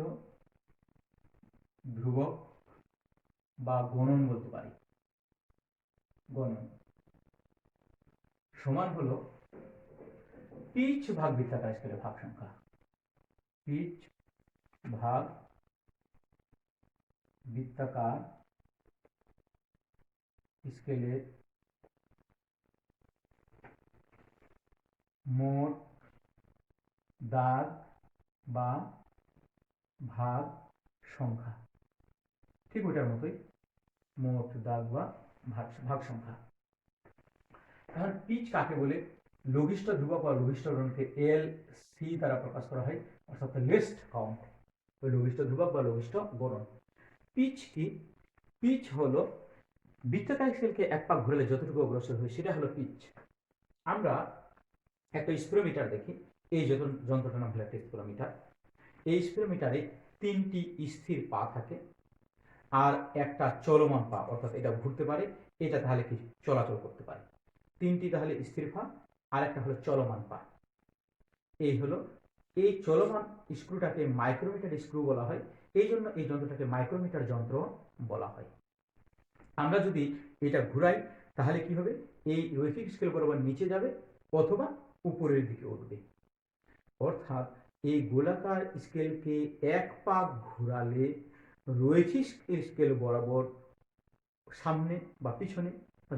ধ্রুবক বা গণন বলতে পারি। গণন সমান হলো পিচ ভাগ বৃত্তাকার স্কেলের ভাগ সংখ্যা। পিচ ভাগ বৃত্তাকার স্কেলের মোট দাগ বা ভাগ সংখ্যা। ঠিক ওটার মতোই, মোট দাগ বা ভাগ সংখ্যা। এখন পিচ কাকে বলে? লঘিষ্ঠ ধ্রুবক বা লঘিষ্ঠ গণনকে এল সি দ্বারা প্রকাশ করা হয়, অর্থাৎ লিস্ট কাউন্ট। ওই লঘিষ্ঠ ধ্রুবক বা লঘিষ্ঠ গণন। পিচ কি? পিচ হলো বৃত্তাকার স্কেলকে এক পাক ঘুরালে যতটুকু অগ্রসর হয় সেটা হলো পিচ। আমরা একটা স্পিরোমিটার দেখি। এই যন্ত্রটার নাম হলো একটা স্পিরোমিটার। এই স্পিরোমিটারে 3টি স্থির পা থাকে আর একটা চলমান পা, অর্থাৎ এটা ঘুরতে পারে, এটা তাহলে কি চলাচল করতে পারে। 3টি তাহলে স্থির পা আর একটা হলো চলমান পা। এই হলো, এই চলমান স্ক্রুটাকে মাইক্রোমিটার স্ক্রু বলা হয়, এই জন্য এই যন্ত্রটাকে মাইক্রোমিটার যন্ত্র বলা হয়। আমরা যদি এটা ঘুরাই তাহলে কি হবে? এই রৈখিক স্কেল বরাবর নিচে যাবে অথবা উপরের দিকে উঠবে। অর্থাৎ এই গোলাকার স্কেলকে এক পাক ঘোরালে রৈখিক স্কেল বরাবর সামনে বা পিছনে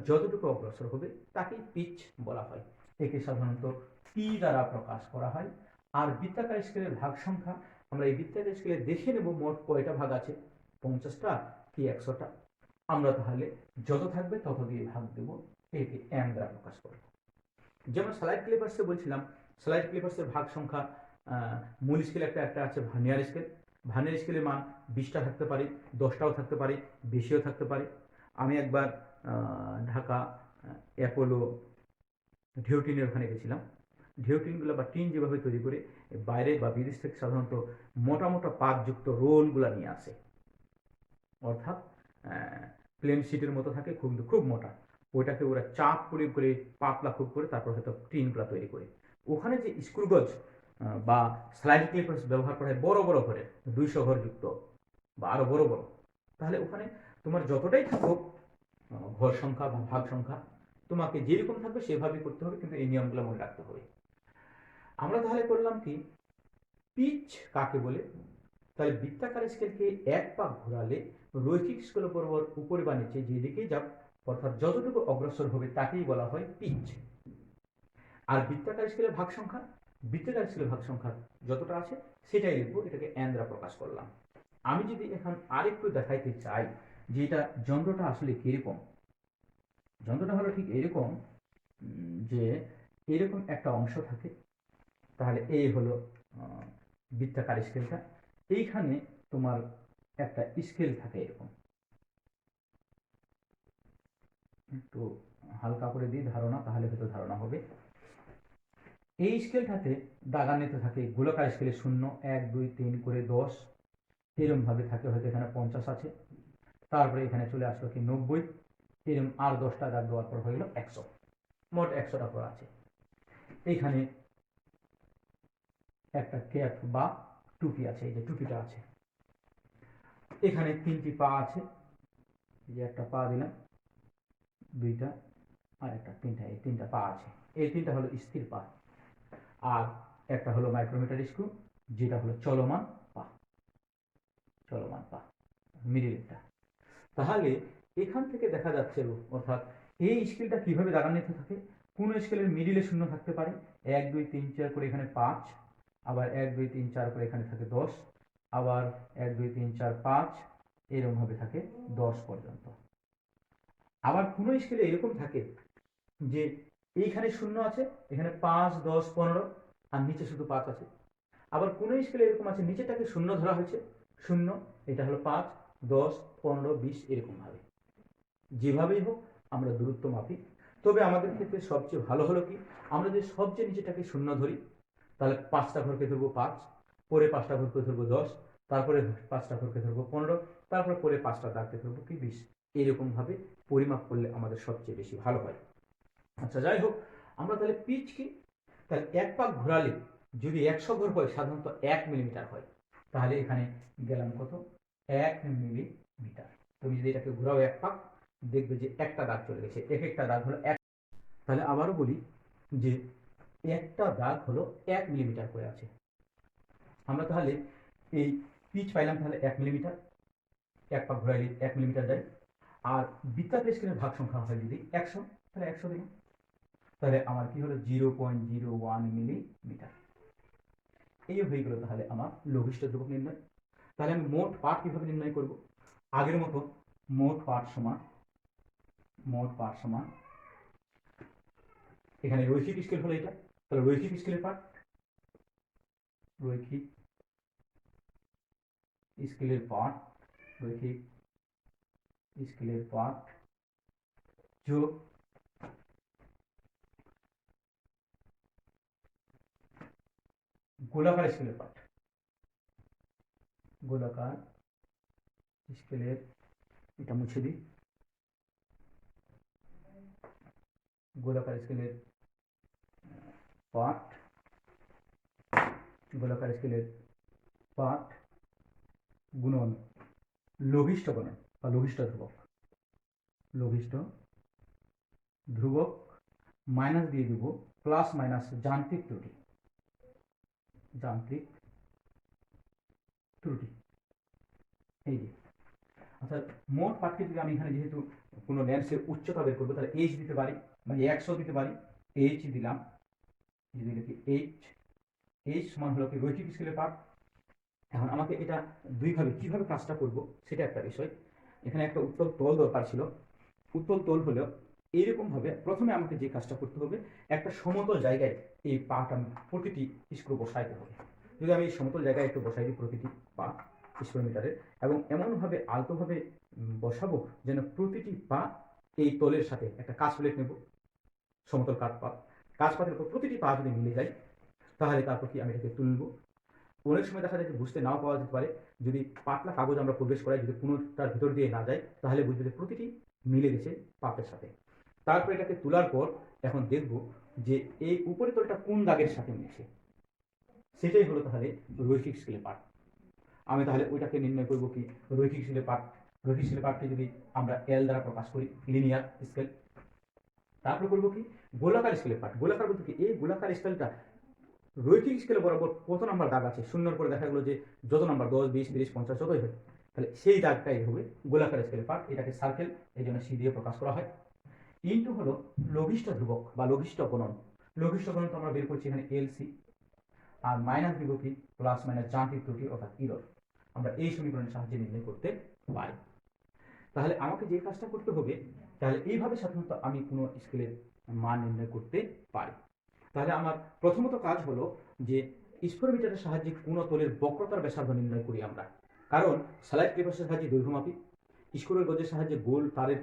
যতটুকু অগ্রসর হবে তাকে পিচ বলা হয়। একে সাধারণত পি দ্বারা প্রকাশ করা হয়। আর বৃত্তাকার স্কেলের ভাগ সংখ্যা, আমরা এই বৃত্তাকার স্কেলে দেখে নেব মোট কয়টা ভাগ আছে, 50টা কি 100টা। আমরা তাহলে যত থাকবে তত দিয়ে ভাগ দেব, একে এন দ্বারা প্রকাশ করব। যেমন স্লাইড ক্লিপার্সে বলছিলাম, স্লাইড ক্লিপার্সের ভাগ সংখ্যা মূল স্কেল একটা আছে ভার্নিয়ার স্কেল। ভার্নিয়ার স্কেলের মান 20টা থাকতে পারে, 10টাও থাকতে পারে, বেশিও থাকতে পারে। আমি একবার ঢাকা অ্যাপোলো ঢেউটিনের ওখানে গেছিলাম। ঢেউটিনগুলো বা টিন যেভাবে তৈরি করে বাইরে বা বিদেশ থেকে সাধারণত মোটা মোটা পাতযুক্ত রোলগুলো নিয়ে আসে, অর্থাৎ প্লেন শিটের মতো থাকে, খুব মোটা। ওইটাকে ওরা চাপ প্রয়োগ করে পাতলা খুব করে তারপর হয়তো টিনগুলো তৈরি করে। ওখানে যে স্ক্রুগজ বা স্লাইড ক্লিপার্স ব্যবহার করা হয় বড় বড় ঘরের, 200 ঘর যুক্ত বা আরো বড় বড়, তাহলে ওখানে তোমার যতটাই থাকুক ঘর সংখ্যা বা ভাগ সংখ্যা, তোমাকে যেরকম থাকবে সেভাবেই করতে হবে, কিন্তু এই নিয়মগুলো মনে রাখতে হবে। আমরা তাহলে করলাম কি, পিচ কাকে বলে? তাহলে বৃত্তাকার স্কেলকে এক পাক ঘোরালে রৈখিক স্কেল বরাবর উপরে বা নিচে যেদিকেই যাক, অর্থাৎ যতটুকু অগ্রসর হবে তাকেই বলা হয় পিচ। আর বৃত্তাকার স্কেলের ভাগ সংখ্যা, বৃত্তাকার স্কেলের ভাগ সংখ্যা যতটা আছে সেটাই লিখবো, এটাকে n দ্বারা প্রকাশ করলাম। আমি যদি এখন আরেকটু দেখাইতে চাই যে এটা যন্ত্রটা আসলে কিরকম, যন্ত্রটা হলো ঠিক এরকম, যে এরকম একটা অংশ থাকে, তাহলে এই হলো বৃত্তাকার স্কেলটা, এইখানে তোমার একটা স্কেল থাকে এরকম, একটু হালকা করে দিই ধারণা, তাহলে হয়তো ধারণা হবে। এই স্কেলটাতে দাগান্বিত থাকে গোলাকার স্কেলে 0, 1, 2, 3 করে 10 এরকম ভাবে থাকে, হয়তো এখানে 50 আছে, তারপরে এখানে চলে আসলো কি 90, এরকম আর 10টা দাগ দেওয়ার পর হয়ে গেল 100, মোট 100টা পর আছে। এইখানে একটা ক্যাপ বা টুপি আছে, এই যে টুপিটা আছে। এখানে 3টি পা আছে, এই যে একটা পা দিলাম, 2টা আর একটা 3টা, এই 3টা পা আছে। এই 3টা হলো স্থির পা, আর একটা হলো মাইক্রোমিটার স্ক্রু, যেটা হলো চলমান পা, চলমান পা মিডিলটা। তাহলে এখান থেকে দেখা যাচ্ছে, অর্থাৎ এই স্কেলটা কিভাবে দাগান্বিত থাকে, কোন স্কেলের মিডিলে 0 থাকতে পারে, 1, 2, 3, 4 করে এখানে 5, আবার 1, 2, 3, 4 করে এখানে থাকে 10, আবার 1, 2, 3, 4, 5 এরকম ভাবে থাকে 10 পর্যন্ত। আবার কোন স্কেলে এরকম থাকে যে এইখানে 0 আছে, এখানে 5, 10, 15 আর নিচে শুধু 5 আছে। আবার কোন স্কেলে এরকম আছে নিচেটাকে 0 ধরা হয়েছে, 0, এটা হলো 5, 10, 15, 20 এরকম ভাবে। যেভাবেই হোক আমরা দূরত্ব মাপি, তবে আমাদের ক্ষেত্রে সবচেয়ে ভালো হলো কি, আমরা যদি সবচেয়ে নিচেটাকে 0 ধরি, তাহলে 5টা ঘরকে ধরবো 5, পরে 5টা ঘরকে ধরবো 10, তারপরে 5টা ঘরকে ধরবো 15, তারপরে পরে 5টা দাগকে ধরবো কি 20, এরকম ভাবে পরিমাপ করলে আমাদের সবচেয়ে বেশি ভালো হয়। আচ্ছা, যাই হোক, আমরা তাহলে পিচ কি, তাহলে এক পাক ঘোরালে যদি 100 ঘর হয়, সাধারণত 1 মিলিমিটার হয়, তাহলে এখানে গেলাম কত, 1 মিলিমিটার। তুমি যদি এটাকে ঘোরাও এক পাক, দেখবে যে একটা দাগ চলে গেছে, এক একটা দাগ হলো 1। তাহলে আবারও বলি যে একটা দাগ হলো 1 মিলিমিটার করে আছে। আমরা তাহলে এই পিচ পাইলাম তাহলে 1 মিলিমিটার, এক পাক ঘোরাইলে 1 মিলিমিটার যায়। আর বৃত্তাকার স্কেলের ভাগ সংখ্যা হয় যদি 100, তাহলে 100 দিলাম, তাহলে আমার কি হলো 0.01 মিলিমিটার। এই হয়ে গেল তাহলে আমার লঘিষ্ঠ ধ্রুবক নির্ণয়। তাহলে আমি মোট পাঠ কিভাবে নির্ণয় করব, আগের মতো মোট পাঠ সমান এখানে রৈখিক স্কেল হলো এটা, তাহলে রৈখিক স্কেলের পাঠ, রৈখিক স্কেলের পাঠ, রৈখিক স্কেলের পাঠ যোগ গোলাকার স্কেলের পাঠ, গোলাকার স্কেলের, এটা মুছে দিই, গোলাকার স্কেলের পাঠ, গোলাকার স্কেলের পাঠ গুণন লঘিষ্ঠ গুণন বা লঘিষ্ঠ ধ্রুবক, লঘিষ্ঠ ধ্রুবক মাইনাস দিয়ে দিব প্লাস মাইনাস যান্ত্রিক ত্রুটি, যান্ত্রিক ত্রুটি, এই যে। আচ্ছা, মোট পাঠকে যদি আমি এখানে যেহেতু কোনো লেন্সের উচ্চতা বের করবো, তাহলে এইচ দিতে পারি, মানে 100 দিতে পারি, এইচ দিলাম, যদি লিখি এইচ সমান হলো কি রৈখিক স্কেলের পাঠ। এখন আমাকে এটা দুইভাবে কিভাবে কাজটা করব সেটা একটা বিষয়। এখানে একটা উত্তল তল দরকার ছিল, উত্তল তল হলো এইরকম ভাবে, প্রথমে আমাকে যে কাজটা করতে হবে, একটা সমতল জায়গায় এই পাটা প্রতিটি স্ক্রু বসাইতে হবে। যদি আমি এই সমতল জায়গায় একটু বসাই দিই প্রতিটি পা স্ক্রুমিটারের, এবং এমনভাবে আলতোভাবে বসাবো যেন প্রতিটি পা এই তলের সাথে একটা কাঁচ প্লেট নেব, সমতল কাঁচ পাতের উপর প্রতিটি পা যদি মিলে যায়, তাহলে তারপর কি আমি এটাকে তুলবো। অনেক সময় দেখা যায় যে বুঝতে নাও পাওয়া যেতে পারে, যদি পাতলা কাগজ আমরা প্রবেশ করাই, যদি কোনোটার ভিতর দিয়ে না যায়, তাহলে বুঝবে যে প্রতিটি মিলে গেছে পাতের সাথে। তারপর এটাকে তোলার পর এখন দেখব যে এই উপরের তলটা কোন দাগের সাথে মিলছে, সেটাই হলো তাহলে রৈখিক স্কেলের পাঠ। আমি তাহলে ওইটাকে নির্ণয় করব কি, রৈখিক স্কেলের পাঠ, রৈখিক স্কেলের পাঠকে যদি আমরা এল দ্বারা প্রকাশ করি, লিনিয়ার স্কেল, তারপর করবো কি গোলাকার স্কেলের পাঠ। গোলাকার বলতে কি এই গোলাকার স্কেলটা রৈখিক স্কেলে বরাবর কত নাম্বার দাগ আছে শূন্যর পরে দেখা গেলো যে যত নাম্বার 10, 20, 30, 50 যতই হয়, তাহলে সেই দাগটাই হবে গোলাকার স্কেলের পাঠ। এটাকে সার্কেল এই জন্য সি দিয়ে প্রকাশ করা হয়। ইন্টু হলো লঘিষ্ঠ ধ্রুবক বা লঘিষ্ঠ গণন। লঘিষ্ঠ গণন তো আমরা বের করছি এখানে এলসি, আর মাইনাস দিব কি প্লাস মাইনাস যান্ত্রিক ত্রুটি অর্থাৎ ইরর। আমরা এই সমীকরণের সাহায্যে নির্ণয় করতে পারি। তাহলে আমাকে যে কাজটা করতে হবে, তাহলে এইভাবে সাধারণত আমি কোনো স্কেলের মান নির্ণয় করতে পারি। তাহলে আমার প্রথমত কাজ হলো যে স্পোরোমিটারের সাহায্যে কোনো তলের বক্রতার ব্যাসার্ধ নির্ণয় করি আমরা, কারণ স্যালাইড ক্লিপারের সাহায্যে দৈর্ঘ্য মাপি, স্ক্রুয়ের গজের সাহায্যে গোল তারের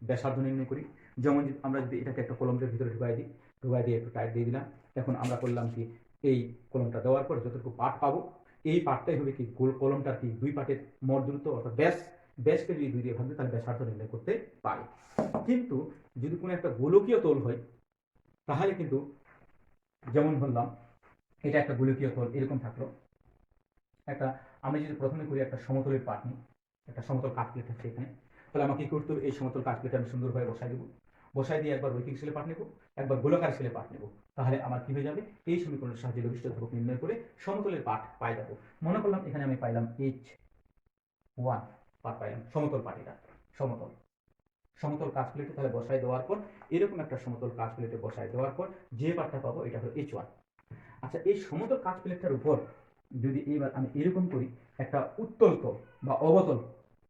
ব্যাসার্ধ নির্ণয় করি। যেমন আমরা যদি এটাকে একটা কলমের ভিতরে ঢুকাই দিয়ে একটু টাইট দিয়ে দিলাম, এখন আমরা করলাম কি এই কলমটা দেওয়ার পর যতটুকু পার্ট পাবো এই পার্টটাই হবে কি গোল কলমটার কি দুই পার্টের মোট দূরত্ব অর্থাৎ ব্যাসকে যদি 2 দিয়ে ভাগ দিই তাহলে ব্যাসার্ধ নির্ণয় করতে পারি। কিন্তু যদি কোনো একটা গোলকীয় তল হয় তাহলে কিন্তু যেমন বললাম এটা একটা গোলকীয় তল এরকম থাকলো একটা, আমি যদি প্রথমে করি একটা সমতলের পার্ট নিই, একটা সমতল কাঠ প্লেট আছে এখানে, তাহলে আমাকে কি করতে হবে এই সমতল কাঠ প্লেট আমি সুন্দরভাবে বসাই দেবো, বসাই দিয়ে একবার রৈখিক স্কেলে পাঠ নেব, একবার গোলাকার স্কেলে পাঠ নেব। তাহলে আমার কি হয়ে যাবে এই সমীকরণের সাহায্যে লঘিষ্ঠ ধ্রুবক নির্ণয় করে সমতলের পাঠ পাই যাবো। মনে করলাম এখানে আমি পাইলাম H1 পাঠ পাইলাম, সমতল পাঠ, এটা সমতল সমতল কাজ প্লেটে তাহলে বসাই দেওয়ার পর এরকম একটা সমতল কাজ প্লেটে বসাই দেওয়ার পর যে পাঠটা পাবো এটা হলো H1। আচ্ছা এই সমতল কাজ প্লেটটার উপর যদি এইবার আমি এরকম করি একটা উত্তল তল বা অবতল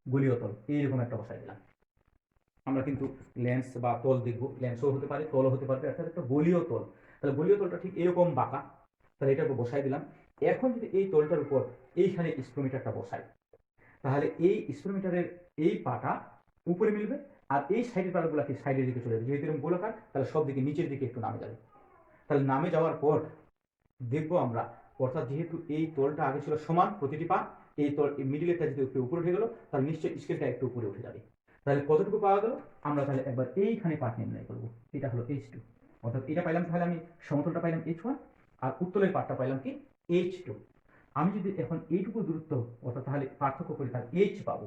গোলীয় তল এইরকম একটা বসাই দিলাম, আমরা কিন্তু লেন্স বা তল দেখবো, লেন্সও হতে পারে তলও হতে পারবে, অর্থাৎ একটা গোলীয় তল। তাহলে গোলীয় তলটা ঠিক এরকম বাঁকা, তাহলে এটাকে বসাই দিলাম। এখন যদি এই তলটার উপর এইখানে স্পোরোমিটারটা বসাই তাহলে এই স্পোরোমিটারের এই পাটা উপরে মিলবে আর এই সাইডের পাটাগুলো কি সাইডের দিকে চলে যাবে, যেহেতু এরকম গোলাকার তাহলে সব দিকে নিচের দিকে একটু নামে যাবে। তাহলে নামে যাওয়ার পর দেখবো আমরা, অর্থাৎ যেহেতু এই তলটা আগে ছিল সমান প্রতিটি পা, এই তল মিডিলেরটা যদি একটু উপরে উঠে গেল তাহলে নিশ্চয়ই স্কেলটা একটু উপরে উঠে যাবে। তাহলে কতটুকু পাওয়া গেল, আমরা তাহলে একবার এইখানে পাঠ নির্ণয় করবো, এটা হলো H2, অর্থাৎ এটা পাইলাম তাহলে আমি সমতলটা পাইলাম H1 আর উত্তলের পাঠটা পাইলাম কি H2। আমি যদি এখন এইটুকু দূরত্ব অর্থাৎ তাহলে পার্থক্য করি তাহলে H পাবো,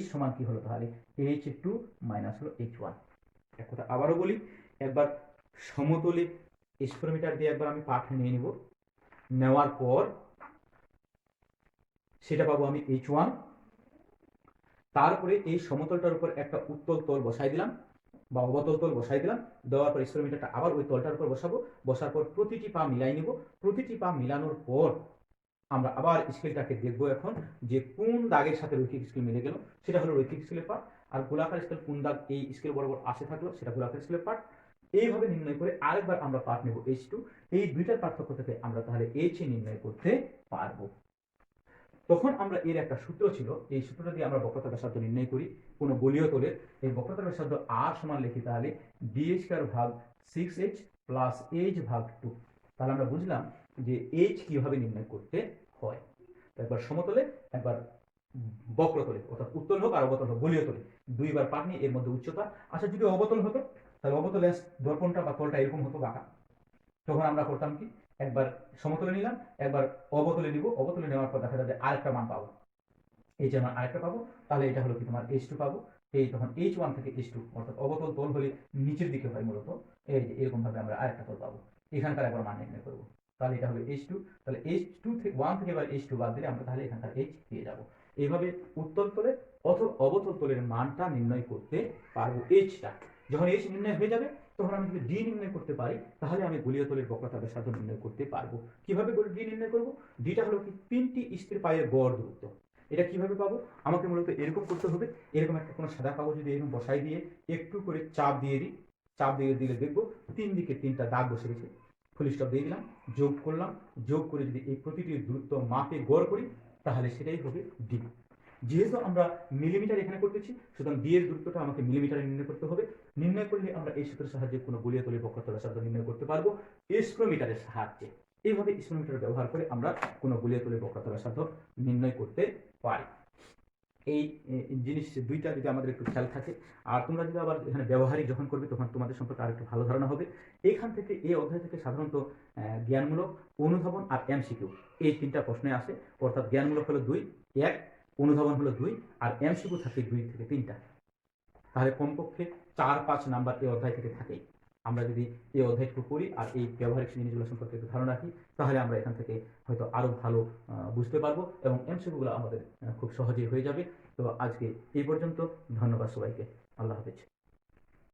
H সমান কি হলো তাহলে H2 মাইনাস হলো H1। এক কথা আবারও বলি, একবার সমতলে স্পোরোমিটার দিয়ে একবার আমি পাঠ নিয়ে নিব, নেওয়ার পর সেটা পাবো আমি H1, তারপরে এই সমতলটার উপর একটা উত্তল তল বসাই দিলাম বা অবতল তল বসাই দিলাম, দেওয়ার পর স্পোরোমিটারটা আবার ওই তলটার উপর বসাবো, বসার পর প্রতিটি পা মিলাই নিব, প্রতিটি পা মিলানোর পর আমরা আবার স্কেলটাকে দেখবো এখন যে কোন দাগের সাথে রৈখিক স্কেল মিলে গেল, সেটা হলো রৈখিক স্কেলের পাঠ। আর গোলাকার স্কেল কোন দাগ এই স্কেল বরাবর আসে থাকলো সেটা গোলাকার স্কেলের পাঠ। এইভাবে নির্ণয় করে আরেকবার আমরা পাঠ নেব H2, এই দুইটার পার্থক্য থেকে আমরা তাহলে H নির্ণয় করতে পারবো। তখন আমরা এর একটা সূত্র ছিল, এই সূত্রটা দিয়ে আমরা বক্রতা ব্যাসার্ধ নির্ণয় করি কোনো গোলীয় তলের। এই বক্রতা ব্যাসার্ধ R সমান লিখি তাহলে d² ভাগ 6h প্লাস h ভাগ 2। তাহলে আমরা বুঝলাম যে h কিভাবে নির্ণয় করতে হয়। একবার সমতলে একবার বক্রতলে, অর্থাৎ উত্তল হোক আর অবতল হোক গোলীয় তলে দুইবার পাঠ নিয়ে এর মধ্যে উচ্চতা। আচ্ছা যদি অবতল হতো তাহলে অবতলে দর্পণটা বা তলটা এরকম হতো বাঁকা, তখন আমরা করতাম কি একবার সমতলে নিলাম একবার অবতলে নিব, অবতলে নেওয়ার পর দেখা যাবে আরেকটা মান পাবো, এই যে মান আরেকটা পাবো, তাহলে এটা হলো কি তোমার H2 পাবো। এই তখন H1 থেকে H2 অর্থাৎ অবতল তল হলে নিচের দিকে হয় মূলত, এই যে এরকম ভাবে আমরা আরেকটা তল পাবো, এখানকার একবার মান নির্ণয় করবো, তাহলে এটা হবে H2। তাহলে H2 থেকে 1 থেকে এবার H2 বাদ দিলে আমরা তাহলে এখানকার H পেয়ে যাবো। এইভাবে উত্তল তলের অথবা অবতল তলের মানটা নির্ণয় করতে পারবো Hটা। যখন H নির্ণয় হয়ে যাবে তখন আমি যদি D নির্ণয় করতে পারি তাহলে আমি গোলীয় তলের বক্রতা ব্যাসার্ধ নির্ণয় করতে পারবো। কিভাবে D নির্ণয় করবো, Dটা হলো কি তিনটি স্থির পায়ের গড় দূরত্ব। এটা কিভাবে পাবো, আমাকে মূলত এরকম করতে হবে, এরকম একটা কোনো সাদা কাগজ যদি এরকম বসাই দিয়ে একটু করে চাপ দিয়ে দিই, চাপ দিয়ে দিলে দেখবো তিন দিকে তিনটা দাগ বসে গেছে, ফুল স্টপ দিয়ে দিলাম, যোগ করলাম, যোগ করে যদি এই প্রতিটি দূরত্ব মাপে গড় করি তাহলে সেটাই হবে D। যেহেতু আমরা মিলিমিটার এখানে করতেছি সুতরাং D এর দূরত্বটা আমাকে মিলিমিটারে নির্ণয় করতে হবে। নির্ণয় করলে আমরা এই সূত্রের সাহায্যে কোনো গোলীয় তলের বক্রতা ব্যাসার্ধ নির্ণয় করতে পারবো স্পোরোমিটারের সাহায্যে। এইভাবে স্পোরোমিটার ব্যবহার করে আমরা কোনো গোলীয় তলের বক্রতা ব্যাসার্ধ নির্ণয় করতে পারি। এই জিনিস দুইটা যদি আমাদের একটু খেয়াল থাকে আর তোমরা যদি আবার এখানে ব্যবহারিক যখন করবে তখন তোমাদের সম্পর্কে আরেকটু ভালো ধারণা হবে। এখান থেকে এই অধ্যায় থেকে সাধারণত জ্ঞানমূলক, অনুধাবন আর MCQ এই তিনটা প্রশ্নে আসে, অর্থাৎ জ্ঞানমূলক হলো 2, 1, অনুধাবন হলো 2 আর MCQ থাকে 2 থেকে 3টা। তাহলে কমপক্ষে 4-5 নাম্বার এই অধ্যায় থেকে থাকেই। আমরা যদি এই অধ্যায়টুকু করি আর এই ব্যবহারিক জিনিসগুলো সম্পর্কে একটু ধারণা রাখি, তাহলে আমরা এখান থেকে হয়তো আরও ভালো বুঝতে পারবো এবং এমসিকিউগুলো আমাদের খুব সহজেই হয়ে যাবে। তো আজকে এই পর্যন্ত। ধন্যবাদ সবাইকে। আল্লাহ হাফেজ।